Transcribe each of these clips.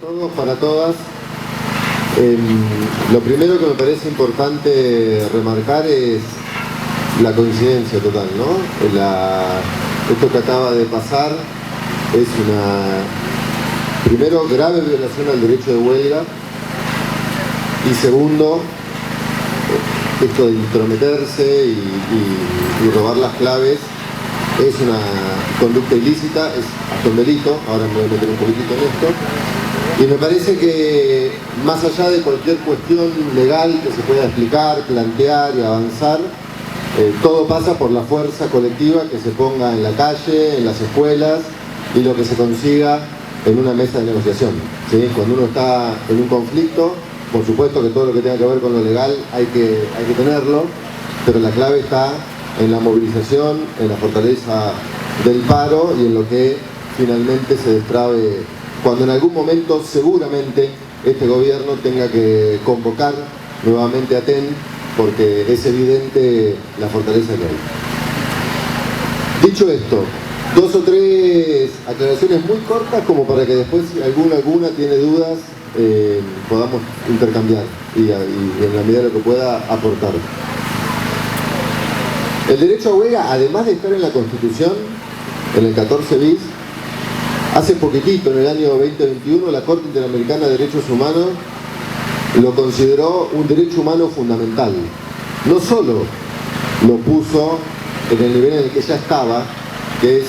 Todos, para todas. Lo primero que me parece importante remarcar es la coincidencia total, ¿no? Esto que acaba de pasar es una, primero, grave violación al derecho de huelga, y segundo, esto de intrometerse y robar las claves es una conducta ilícita, es hasta un delito. Ahora me voy a meter un poquitito en esto. Y me parece que, más allá de cualquier cuestión legal que se pueda explicar, plantear y avanzar, todo pasa por la fuerza colectiva que se ponga en la calle, en las escuelas, y lo que se consiga en una mesa de negociación, ¿sí? Cuando uno está en un conflicto, por supuesto que todo lo que tenga que ver con lo legal hay que tenerlo, pero la clave está en la movilización, en la fortaleza del paro y en lo que finalmente se destrabe cuando en algún momento seguramente este gobierno tenga que convocar nuevamente a TEN, porque es evidente la fortaleza que hay. Dicho esto, dos o tres aclaraciones muy cortas como para que después si alguna tiene dudas podamos intercambiar y en la medida de lo que pueda aportar. El derecho a huelga, además de estar en la Constitución, en el 14 bis, hace poquitito, en el año 2021, la Corte Interamericana de Derechos Humanos lo consideró un derecho humano fundamental. No solo lo puso en el nivel en el que ya estaba, que es,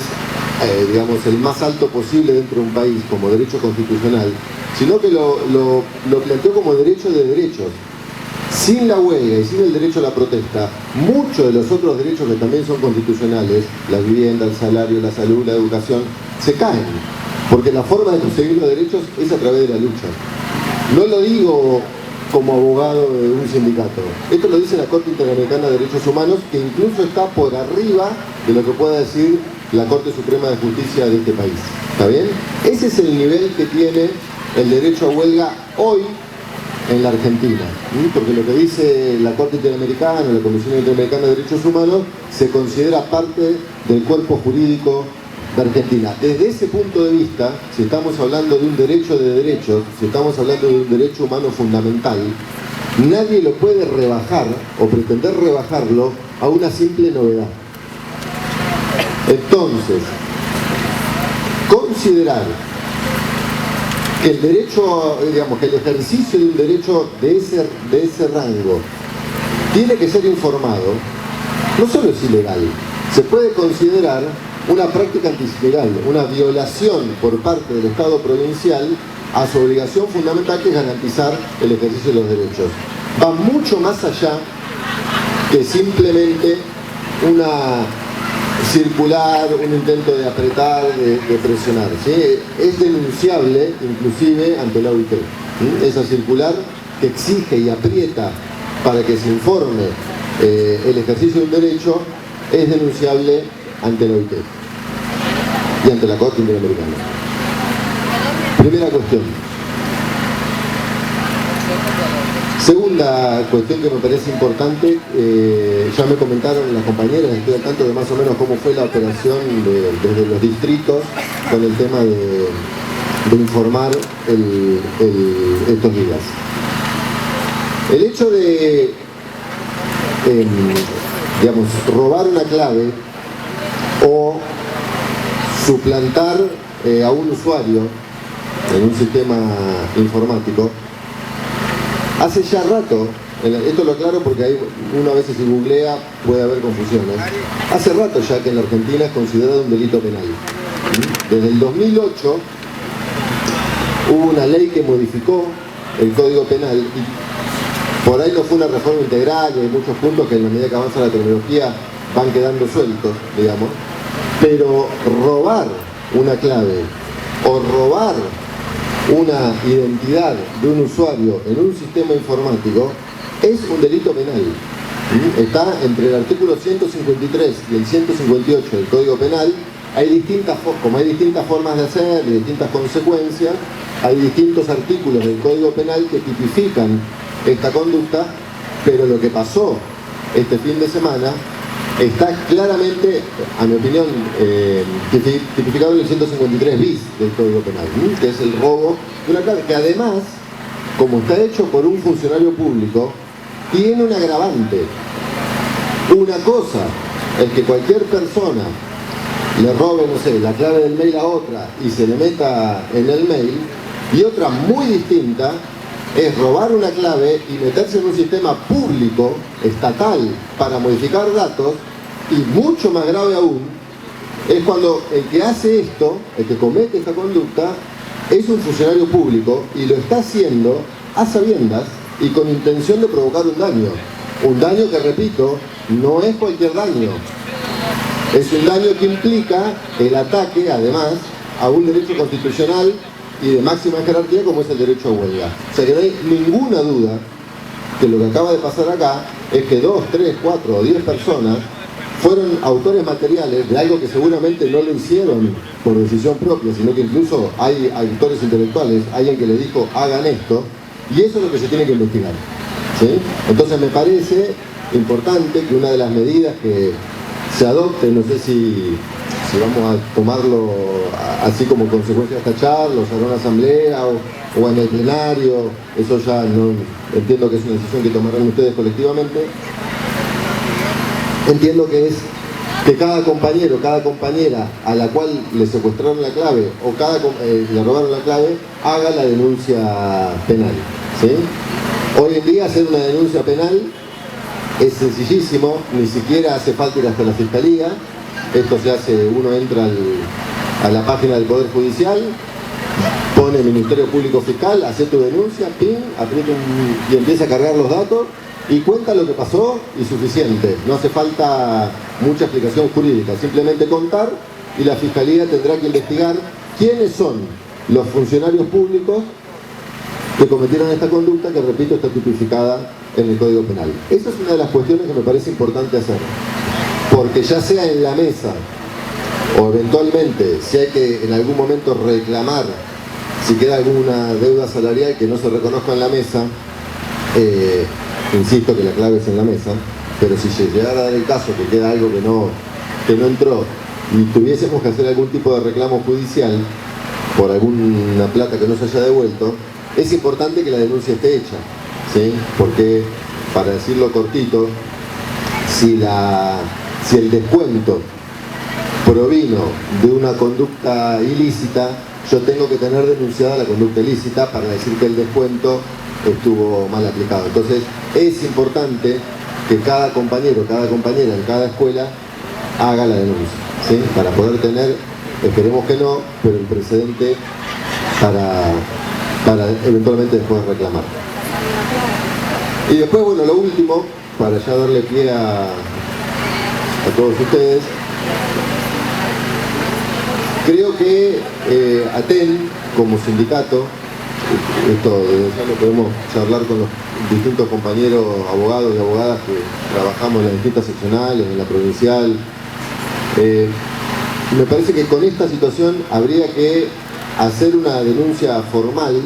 digamos, el más alto posible dentro de un país como derecho constitucional, sino que lo planteó como derecho de derechos. Sin la huelga y sin el derecho a la protesta, muchos de los otros derechos que también son constitucionales, la vivienda, el salario, la salud, la educación, se caen, porque la forma de conseguir los derechos es a través de la lucha. No lo digo como abogado de un sindicato, esto lo dice la Corte Interamericana de Derechos Humanos, que incluso está por arriba de lo que pueda decir la Corte Suprema de Justicia de este país. ¿Está bien? Ese es el nivel que tiene el derecho a huelga hoy en la Argentina, porque lo que dice la Corte Interamericana, la Comisión Interamericana de Derechos Humanos, se considera parte del cuerpo jurídico de Argentina. Desde ese punto de vista, si estamos hablando de un derecho de derechos, si estamos hablando de un derecho humano fundamental, nadie lo puede rebajar o pretender rebajarlo a una simple novedad. Entonces, considerar que el derecho, digamos, que el ejercicio de un derecho de ese rango tiene que ser informado, no solo es ilegal, se puede considerar una práctica antisindical, una violación por parte del Estado provincial a su obligación fundamental, que es garantizar el ejercicio de los derechos. Va mucho más allá que simplemente una circular, un intento de apretar, de presionar, ¿sí? Es denunciable inclusive ante la OIT, ¿sí? Esa circular que exige y aprieta para que se informe el ejercicio de un derecho es denunciable ante la OIT y ante la Corte Interamericana. Primera cuestión. Segunda cuestión que me parece importante, ya me comentaron las compañeras, estoy al tanto de más o menos cómo fue la operación desde los distritos con el tema de informar estos días. El hecho de, digamos, robar una clave o suplantar a un usuario en un sistema informático, hace ya rato, esto lo aclaro porque uno a veces si googlea puede haber confusiones, hace rato ya que en la Argentina es considerado un delito penal. Desde el 2008 hubo una ley que modificó el Código Penal y por ahí no fue una reforma integral y hay muchos puntos que en la medida que avanza la tecnología van quedando sueltos, digamos, pero robar una clave o robar una identidad de un usuario en un sistema informático es un delito penal. Está entre el artículo 153 y el 158 del Código Penal. Como hay distintas formas de hacer y distintas consecuencias, hay distintos artículos del Código Penal que tipifican esta conducta, pero lo que pasó este fin de semana está claramente, a mi opinión, tipificado en el 153 bis del Código Penal, que es el robo de una clave, que además, como está hecho por un funcionario público, tiene un agravante. Una cosa es que cualquier persona le robe, no sé, la clave del mail a otra y se le meta en el mail, y otra muy distinta es robar una clave y meterse en un sistema público, estatal, para modificar datos, y mucho más grave aún, es cuando el que hace esto, el que comete esta conducta, es un funcionario público y lo está haciendo a sabiendas y con intención de provocar un daño. Un daño que, repito, no es cualquier daño. Es un daño que implica el ataque, además, a un derecho constitucional y de máxima jerarquía como es el derecho a huelga. O sea que no hay ninguna duda que lo que acaba de pasar acá es que 2, 3, 4 o 10 personas fueron autores materiales de algo que seguramente no lo hicieron por decisión propia, sino que incluso hay autores intelectuales, alguien que le dijo hagan esto, y eso es lo que se tiene que investigar, ¿sí? Entonces me parece importante que una de las medidas que se adopte, no sé si vamos a tomarlo así como consecuencia de esta charla, o sea, en una asamblea o en el plenario, eso ya no entiendo que es una decisión que tomarán ustedes colectivamente. Entiendo que es que cada compañero, cada compañera a la cual le secuestraron la clave o le robaron la clave, haga la denuncia penal, ¿sí? Hoy en día hacer una denuncia penal es sencillísimo, ni siquiera hace falta ir hasta la fiscalía. Esto se hace, uno entra a la página del Poder Judicial, pone Ministerio Público Fiscal, hace tu denuncia, pin, aprieta y empieza a cargar los datos y cuenta lo que pasó y suficiente. No hace falta mucha explicación jurídica, simplemente contar, y la Fiscalía tendrá que investigar quiénes son los funcionarios públicos que cometieron esta conducta que, repito, está tipificada en el Código Penal. Esa es una de las cuestiones que me parece importante hacer, porque ya sea en la mesa o eventualmente si hay que en algún momento reclamar, si queda alguna deuda salarial que no se reconozca en la mesa, insisto que la clave es en la mesa, pero si se llegara a dar el caso que queda algo que no entró y tuviésemos que hacer algún tipo de reclamo judicial por alguna plata que no se haya devuelto, es importante que la denuncia esté hecha, ¿sí? Porque, para decirlo cortito, si el descuento provino de una conducta ilícita, yo tengo que tener denunciada la conducta ilícita para decir que el descuento estuvo mal aplicado. Entonces es importante que cada compañero, cada compañera en cada escuela haga la denuncia, ¿sí? Para poder tener, esperemos que no, pero el precedente para eventualmente después reclamar. Y después, bueno, lo último, para ya darle pie a todos ustedes, creo que ATEN, como sindicato, esto ya lo podemos charlar con los distintos compañeros abogados y abogadas que trabajamos en las distintas seccionales, en la provincial, me parece que con esta situación habría que hacer una denuncia formal,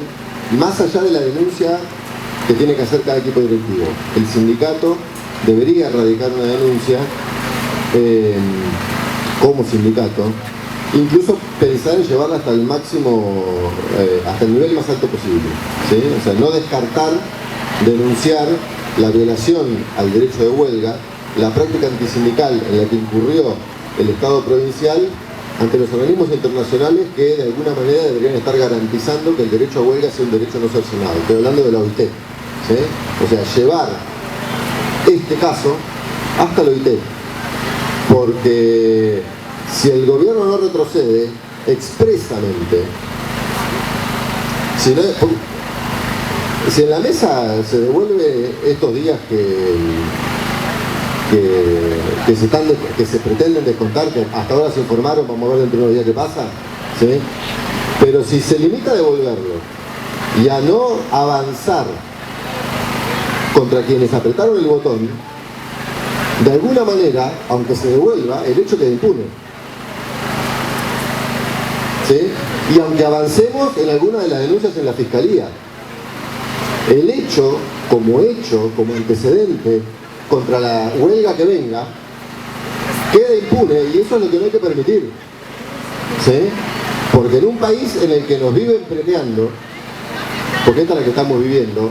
más allá de la denuncia que tiene que hacer cada equipo directivo. El sindicato debería radicar una denuncia como sindicato, incluso pensar en llevarla hasta el máximo, hasta el nivel más alto posible, ¿sí? O sea, no descartar denunciar la violación al derecho de huelga, la práctica antisindical en la que incurrió el Estado provincial ante los organismos internacionales que de alguna manera deberían estar garantizando que el derecho a huelga sea un derecho no cercenado. Estoy hablando de la OIT, ¿sí? O sea, llevar este caso hasta la OIT, porque si el gobierno no retrocede expresamente, si en la mesa se devuelve estos días que se pretenden descontar, que hasta ahora se informaron, vamos a ver dentro de unos días qué pasa, ¿sí? Pero si se limita a devolverlo y a no avanzar contra quienes apretaron el botón, de alguna manera, aunque se devuelva, el hecho queda impune, ¿sí? Y aunque avancemos en alguna de las denuncias en la Fiscalía, el hecho, como antecedente contra la huelga que venga, quede impune, y eso es lo que no hay que permitir, ¿sí? Porque en un país en el que nos viven premiando, porque esta es la que estamos viviendo,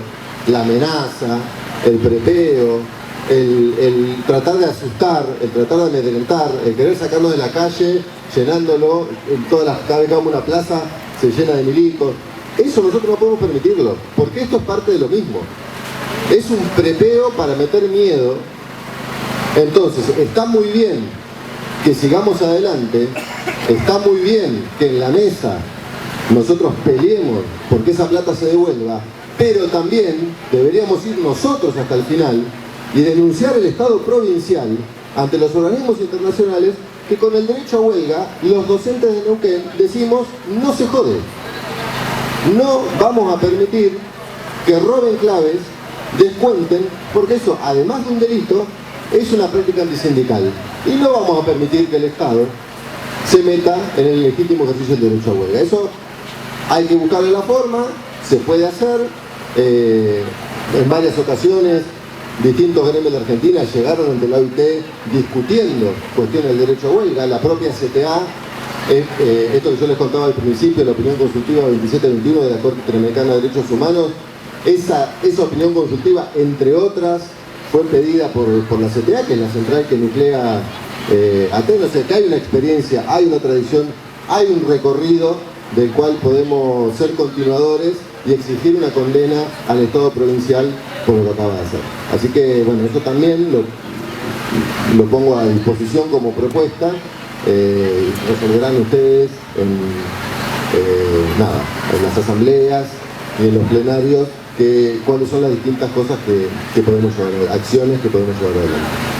la amenaza, el prepeo, el tratar de asustar, el tratar de amedrentar, el querer sacarlo de la calle, llenándolo, cada vez que vamos a una plaza se llena de milicos, eso nosotros no podemos permitirlo, porque esto es parte de lo mismo. Es un prepeo para meter miedo. Entonces, está muy bien que sigamos adelante, está muy bien que en la mesa nosotros peleemos porque esa plata se devuelva, pero también deberíamos ir nosotros hasta el final y denunciar el Estado provincial ante los organismos internacionales que con el derecho a huelga, los docentes de Neuquén decimos, no se jode. No vamos a permitir que roben claves, descuenten, porque eso, además de un delito, es una práctica antisindical. Y no vamos a permitir que el Estado se meta en el legítimo ejercicio del derecho a huelga. Eso hay que buscarle la forma, se puede hacer. En varias ocasiones, distintos gremios de Argentina llegaron ante la OIT discutiendo cuestiones del derecho a huelga. La propia CTA, esto que yo les contaba al principio, la opinión consultiva 2721 de la Corte Interamericana de Derechos Humanos, esa opinión consultiva, entre otras, fue pedida por la CTA, que es la central que nuclea Atenas. O sea, que hay una experiencia, hay una tradición, hay un recorrido del cual podemos ser continuadores y exigir una condena al Estado provincial por lo que acaba de hacer. Así que, bueno, eso también lo pongo a disposición como propuesta. Resolverán ustedes en las asambleas y en los plenarios cuáles son las distintas cosas que podemos llevar, acciones que podemos llevar adelante.